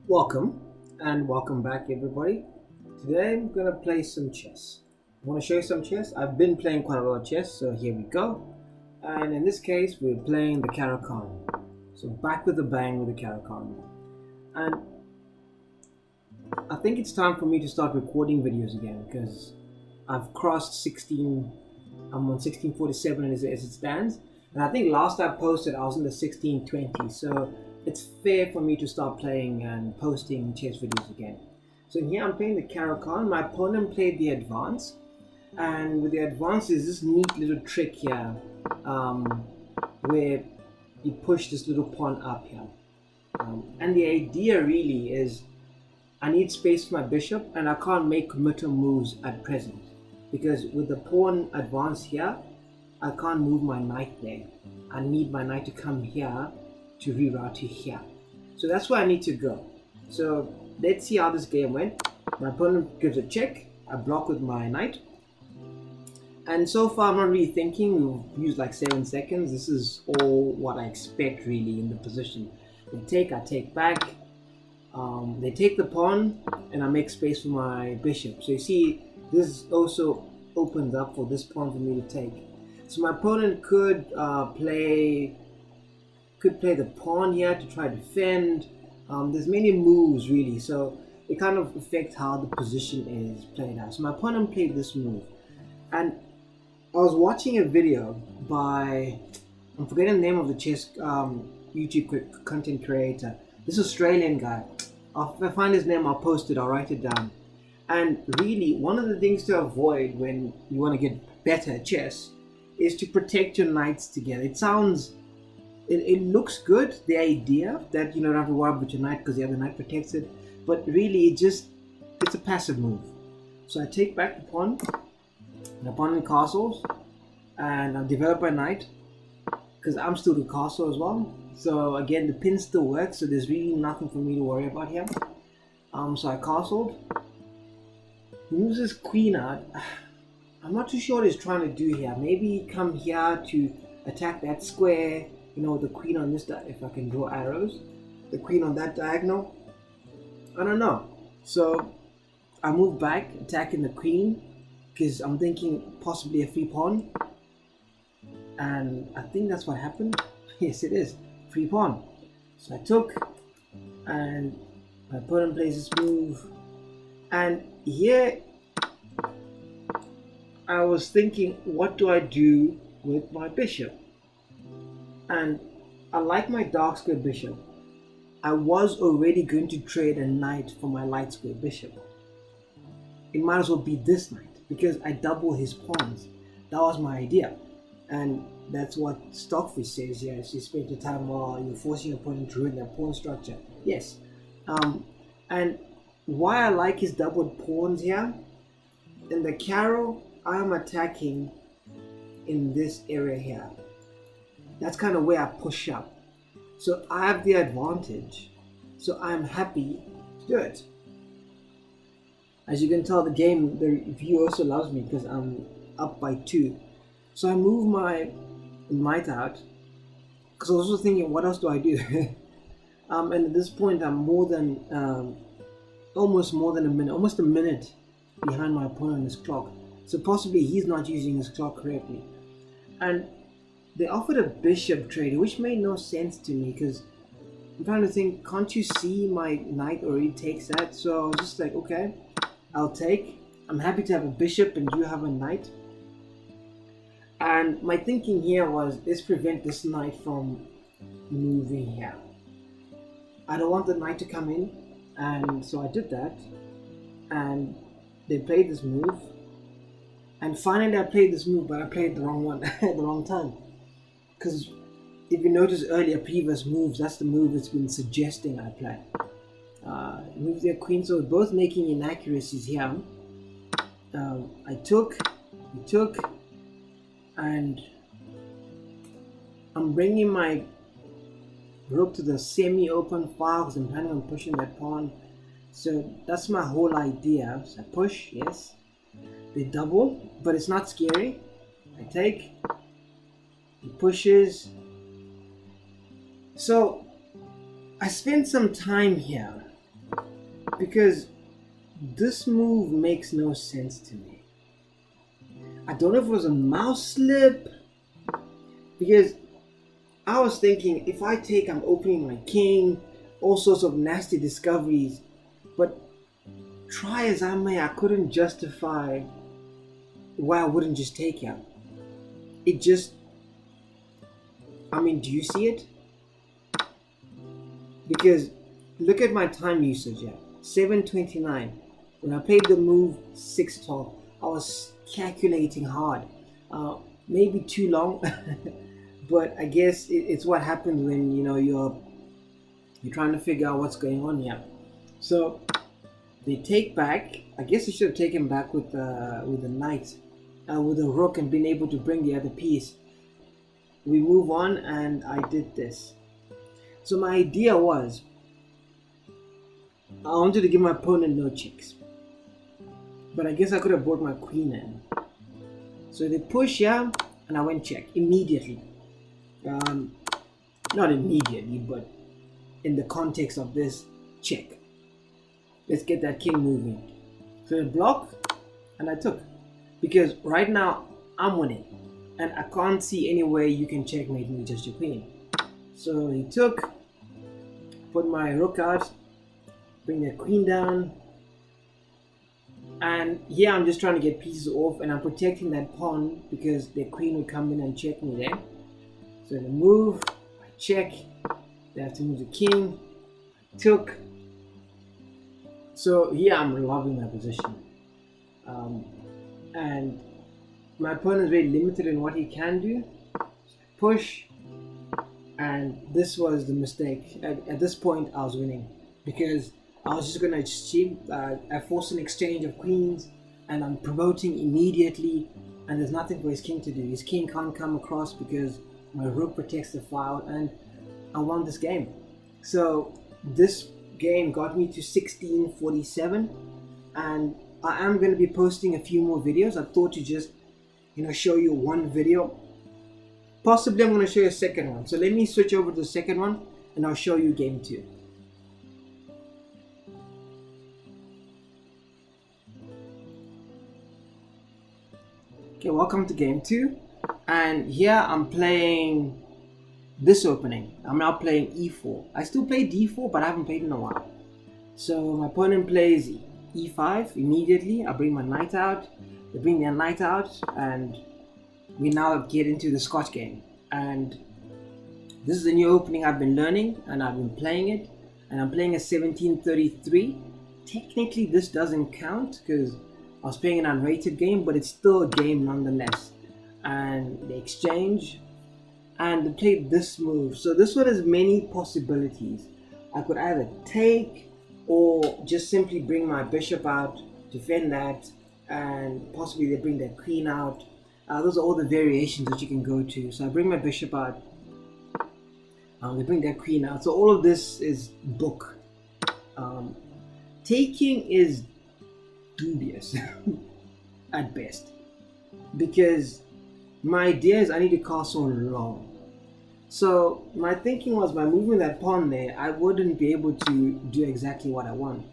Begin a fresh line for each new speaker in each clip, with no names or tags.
Welcome and welcome back, everybody. Today I'm gonna play some chess. I want to show you some chess. I've been playing quite a lot of chess, so here we go. And in this case, we're playing the Caro-Kann. So back with a bang with the Caro-Kann. And I think it's time for me to start recording videos again because I've crossed 16. I'm on 1647 as it stands. And I think last I posted, I was in the 1620. So it's fair for me to start playing and posting chess videos again. So here I'm playing the Caro-Kann. My opponent played the advance, and with the advance is this neat little trick here, where you push this little pawn up here. And the idea really is I need space for my bishop, and I can't make committal moves at present because with the pawn advance here, I can't move my knight there. I need my knight to come here to reroute to here. So that's where I need to go. So let's see how this game went. My opponent gives a check. I block with my knight. And so far I'm not really thinking. We've used like 7 seconds. This is all what I expect really in the position. They take, I take back. They take the pawn and I make space for my bishop. So you see this also opens up for this pawn for me to take. So my opponent could play the pawn here to try to defend. There's many moves really, so it kind of affects how the position is played out. So my opponent played this move, and I was watching a video by, I'm forgetting the name of the chess YouTube content creator, this Australian guy. If I find his name, I'll post it, I'll write it down. And really, one of the things to avoid when you want to get better at chess is to protect your knights together. It looks good, the idea that you don't have to worry about your knight because the other knight protects it, but really it's a passive move. So I take back the pawn, the opponent castles, and I develop my knight because I'm still the castle as well. So again, the pin still works, so there's really nothing for me to worry about here. So I castled. He moves his queen out. I'm not too sure what he's trying to do here. Maybe come here to attack that square. You know, the queen on this, if I can draw arrows, the queen on that diagonal, I don't know. So I move back, attacking the queen, because I'm thinking possibly a free pawn. And I think that's what happened. Yes, it is, free pawn. So I took, and my opponent plays this move. And here, I was thinking, what do I do with my bishop? And I like my dark square bishop. I was already going to trade a knight for my light square bishop. It might as well be this knight because I double his pawns. That was my idea. And that's what Stockfish says here. She spent the time while you're forcing your opponent to ruin their pawn structure. Yes. And why I like his doubled pawns here, in the Caro, I am attacking in this area here. That's kind of where I push up. So I have the advantage. So I'm happy to do it. As you can tell, the view also loves me because I'm up by 2. So I move my knight out because I was also thinking, what else do I do? And at this point, I'm almost a minute behind my opponent on his clock. So possibly he's not using his clock correctly. And they offered a bishop trade, which made no sense to me because I'm trying to think, can't you see my knight already takes that? So I was just like, okay, I'll take. I'm happy to have a bishop and you have a knight. And my thinking here was, let's prevent this knight from moving here. I don't want the knight to come in, and so I did that. And they played this move. And finally I played this move, but I played the wrong one at the wrong time. Because if you notice earlier previous moves, that's the move it's been suggesting I play. Move their queen, so we're both making inaccuracies here. I took, and I'm bringing my rook to the semi-open file because I'm planning on pushing that pawn. So that's my whole idea. So I push, yes. They double, but it's not scary. I take, he pushes. So I spent some time here because this move makes no sense to me. I don't know if it was a mouse slip, because I was thinking if I take, I'm opening my king, all sorts of nasty discoveries. But try as I may, I couldn't justify why I wouldn't just take him. It just, I mean, do you see it? Because look at my time usage here, 7:29. When I played the move 6:12, I was calculating hard. Maybe too long, but I guess it's what happens when you're trying to figure out what's going on here. So they take back. I guess they should have taken back with the knight, with the rook, and been able to bring the other piece. We move on, and I did this. So my idea was, I wanted to give my opponent no checks, but I guess I could have brought my queen in. So they push here, and I went check immediately. Not immediately, but in the context of this, check. Let's get that king moving. So they block, and I took. Because right now, I'm winning. And I can't see any way you can checkmate me with just your queen. So he took, put my rook out, bring the queen down. And here I'm just trying to get pieces off, and I'm protecting that pawn because the queen will come in and check me there. So they move, I check, they have to move the king, I took. So here I'm loving my position. And my opponent is very limited in what he can do. So I push, and this was the mistake. At this point I was winning because I was just going to achieve, I forced an exchange of queens, and I'm promoting immediately, and there's nothing for his king to do. His king can't come across because my rook protects the file, and I won this game. So this game got me to 1647, and I am going to be posting a few more videos. I thought to just show you one video. Possibly I'm going to show you a second one. So let me switch over to the second one, and I'll show you game 2. Okay, welcome to game 2, and here I'm playing this opening. I'm now playing e4. I still play d4, but I haven't played in a while. So my opponent plays e5 immediately. I bring my knight out, they bring their knight out, and we now get into the Scotch game. And this is a new opening I've been learning, and I've been playing it, and I'm playing a 1733. Technically this doesn't count because I was playing an unrated game, but it's still a game nonetheless. And they exchange, and they played this move. So this one has many possibilities. I could either take, or just simply bring my bishop out, defend that, and possibly they bring their queen out. Those are all the variations that you can go to. So I bring my bishop out, they bring their queen out. So all of this is book. Taking is dubious at best, because my idea is I need to castle long. So my thinking was, by moving that pawn there, I wouldn't be able to do exactly what I want.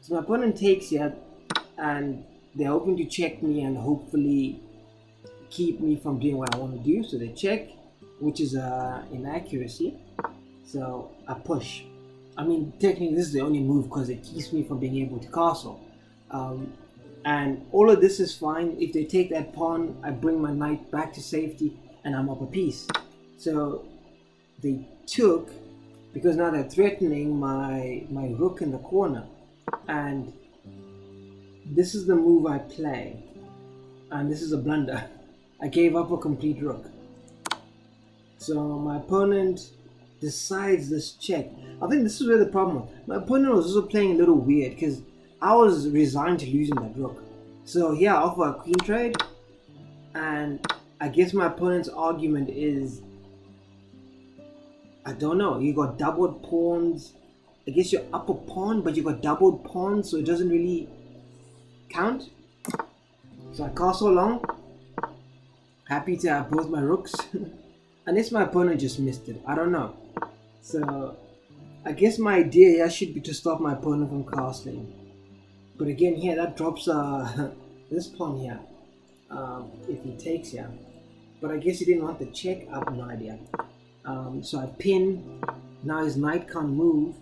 So my opponent takes here, and they're hoping to check me and hopefully keep me from doing what I want to do. So they check, which is inaccuracy. So I push. I mean, technically this is the only move because it keeps me from being able to castle. And all of this is fine. If they take that pawn, I bring my knight back to safety, and I'm up a piece. So they took, because now they're threatening my rook in the corner, and this is the move I play, and this is a blunder. I gave up a complete rook. So my opponent decides this check. I think this is where the problem was. My opponent was also playing a little weird because I was resigned to losing that rook. So here I offer a queen trade, and I guess my opponent's argument is, I don't know, you got doubled pawns. I guess you're up a pawn, but you got doubled pawns, so it doesn't really count. So I castle along, happy to have both my rooks. Unless my opponent just missed it, I don't know. So I guess my idea here should be to stop my opponent from castling. But again here, that drops this pawn here, if he takes here. But I guess he didn't want the check, I have no idea. So I pin, now his knight can't move.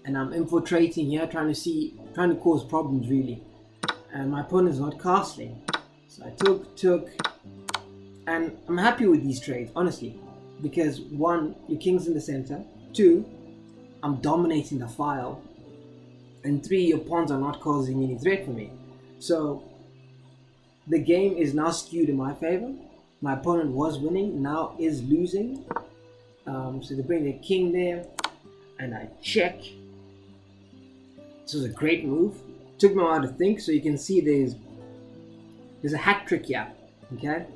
And I'm infiltrating here, trying to cause problems really. And my opponent's not castling. So I took, and I'm happy with these trades, honestly. Because 1, your king's in the center. 2, I'm dominating the file. And 3, your pawns are not causing any threat for me. So the game is now skewed in my favor. My opponent was winning, now is losing. So they bring their king there, and I check. This was a great move. Took me a while to think, so you can see there's a hat trick here, okay?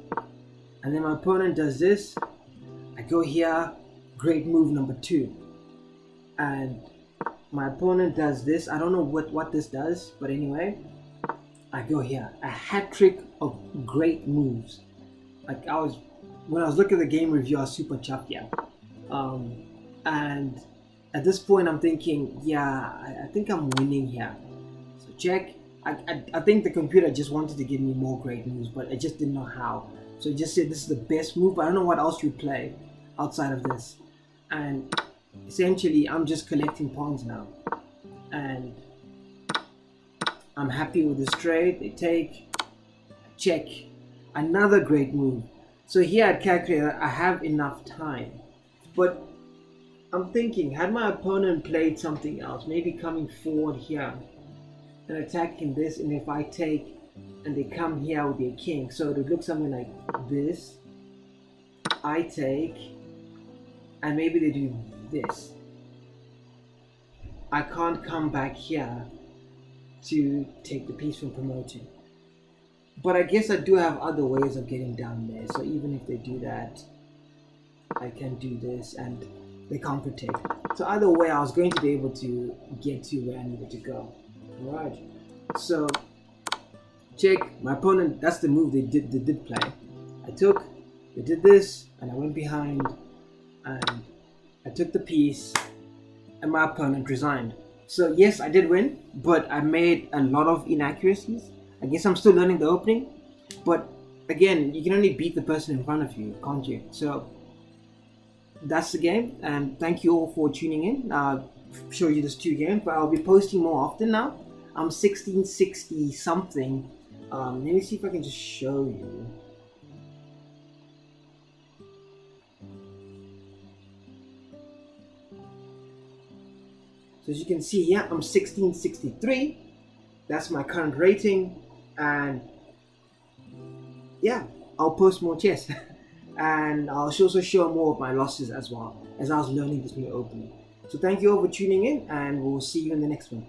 And then my opponent does this. I go here, great move number 2. And my opponent does this. I don't know what this does, but anyway, I go here. A hat trick of great moves. Like when I was looking at the game review, I was super chuffed, yeah. And at this point, I'm thinking, yeah, I think I'm winning here. So check. I think the computer just wanted to give me more great moves, but I just didn't know how. So it just said this is the best move, but I don't know what else you play outside of this. And essentially, I'm just collecting pawns now. And I'm happy with this trade. They take, check, another great move. So here at Calculator, I have enough time. But I'm thinking, had my opponent played something else, maybe coming forward here and attacking this, and if I take and they come here with their king, so it would look something like this. I take, and maybe they do this. I can't come back here to take the piece from promoting. But I guess I do have other ways of getting down there. So even if they do that, I can do this and they can't protect. So either way, I was going to be able to get to where I needed to go. Alright. So check. My opponent, that's the move they did play. I took, they did this, and I went behind, and I took the piece, and my opponent resigned. So yes, I did win, but I made a lot of inaccuracies. I guess I'm still learning the opening, but again, you can only beat the person in front of you, can't you? So that's the game, and thank you all for tuning in. I'll show you this 2 games, but I'll be posting more often now. I'm 1660 something. Let me see if I can just show you. So as you can see here, I'm 1663. That's my current rating, and yeah, I'll post more chess. And I'll also show more of my losses as well, as I was learning this new opening. So thank you all for tuning in, and we'll see you in the next one.